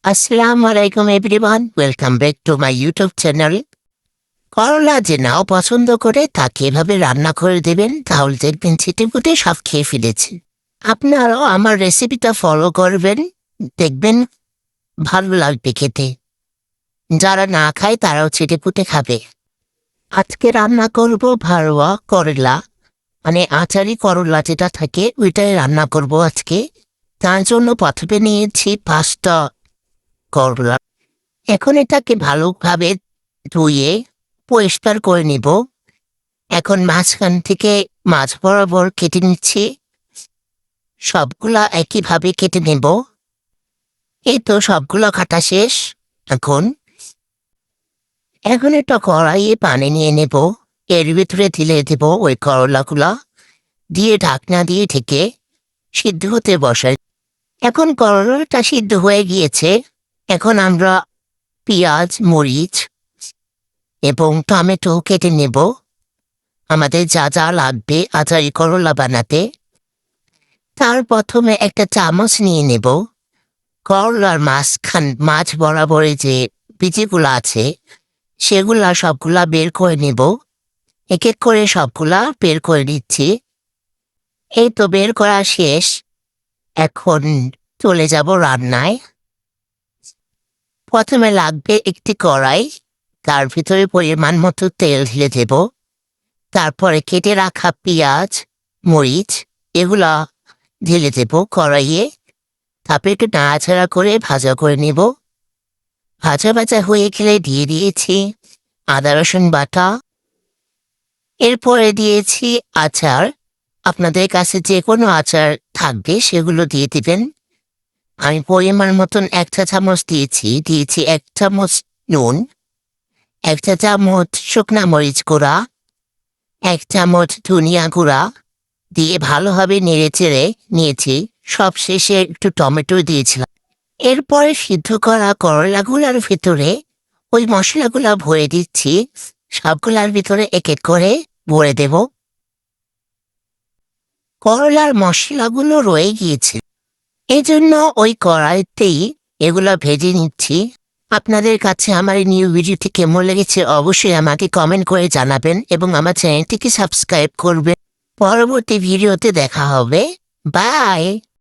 আসসালামু আলাইকুম everyone, welcome back to my YouTube channel. করলা যে নাও পছন্দ করে তাকে এভাবে রান্না করে দেবেন, তাহলে দেখবেন ছিটেপুটে সব খেয়ে ফেলেছে। আপনারাও আমার রেসিপিটা ফলো করবেন, দেখবেন ভালো লাগবে খেতে। যারা না খায় তারাও ছিটেপুটে খাবে। আজকে রান্না করব ভারোয়া করলা, মানে আচারি করলা যেটা থাকে ওইটাই রান্না করব আজকে। তার জন্য প্রথমে নিয়েছি 5টা করলা। এখন এটাকে ভালোভাবে ধুয়ে পরিষ্কার করে নিব। এখন মাঝখান থেকে মাছ বরাবর কেটে নিচ্ছি। সবগুলা একইভাবে কেটে নেব। এই তো সবগুলো কাটা শেষ। এখন এখন একটা কড়াইয়ে পানি নিয়ে নেব। এর ভিতরে ঢেলে দেব ওই করলাগুলা, দিয়ে ঢাকনা দিয়ে ঢেকে সিদ্ধ হতে বসাই। এখন করলাটা সিদ্ধ হয়ে গিয়েছে। এখন আমরা পেঁয়াজ, মরিচ এবং টমেটো কেটে নেব। আমাদের যা যা লাগবে আচারি করলা বানাতে, তার প্রথমে একটা চামচ নিয়ে নেব। করলার মাছ বরাবরে যে বিচিগুলো আছে সেগুলা সবগুলা বের করে নেব। এক এক করে সবগুলা বের করে নিচ্ছি। এই তো বের করা শেষ। এখন চলে যাব রান্নায়। প্রথমে লাগবে একটি কড়াই, তার ভিতরে পরিমাণ মতো তেল ঢেলে দেব। তারপরে কেটে রাখা পেঁয়াজ, মরিচ এগুলা ঢেলে দেব কড়াইয়ে। তারপরে একটু নাড়াচাড়া করে ভাজা করে নেব। ভাজা ভাজা হয়ে গেলে দিয়ে দিয়েছি আদা রসুন বাটা। এরপরে দিয়েছি আচার। আপনাদের কাছে যে কোনো আচার থাকবে সেগুলো দিয়ে দিবেন। আমি পরিমাণ মতন 1 চা চামচ দিয়েছি 1 চামচ নুন, 1 চা চামচ শুকনা মরিচ গুঁড়া, 1 চামচ ধনিয়া গুঁড়া দিয়ে ভালোভাবে নেড়ে চেড়ে নিয়েছি। সবশেষে একটু টমেটো দিয়েছিলাম। এরপরে সিদ্ধ করা করলাগুলার ভিতরে ওই মশলাগুলা ভরে দিচ্ছি। সবগুলার ভিতরে এক এক করে ভরে দেব। করলার মশলাগুলো রয়ে গিয়েছে, এই জন্য ওই কড়াইতেই এগুলো ভেজে নিচ্ছি। আপনাদের কাছে আমার এই নিউ ভিডিওটি কেমন লেগেছে অবশ্যই আমাকে কমেন্ট করে জানাবেন এবং আমার চ্যানেলটিকে সাবস্ক্রাইব করবেন। পরবর্তী ভিডিওতে দেখা হবে। বাই।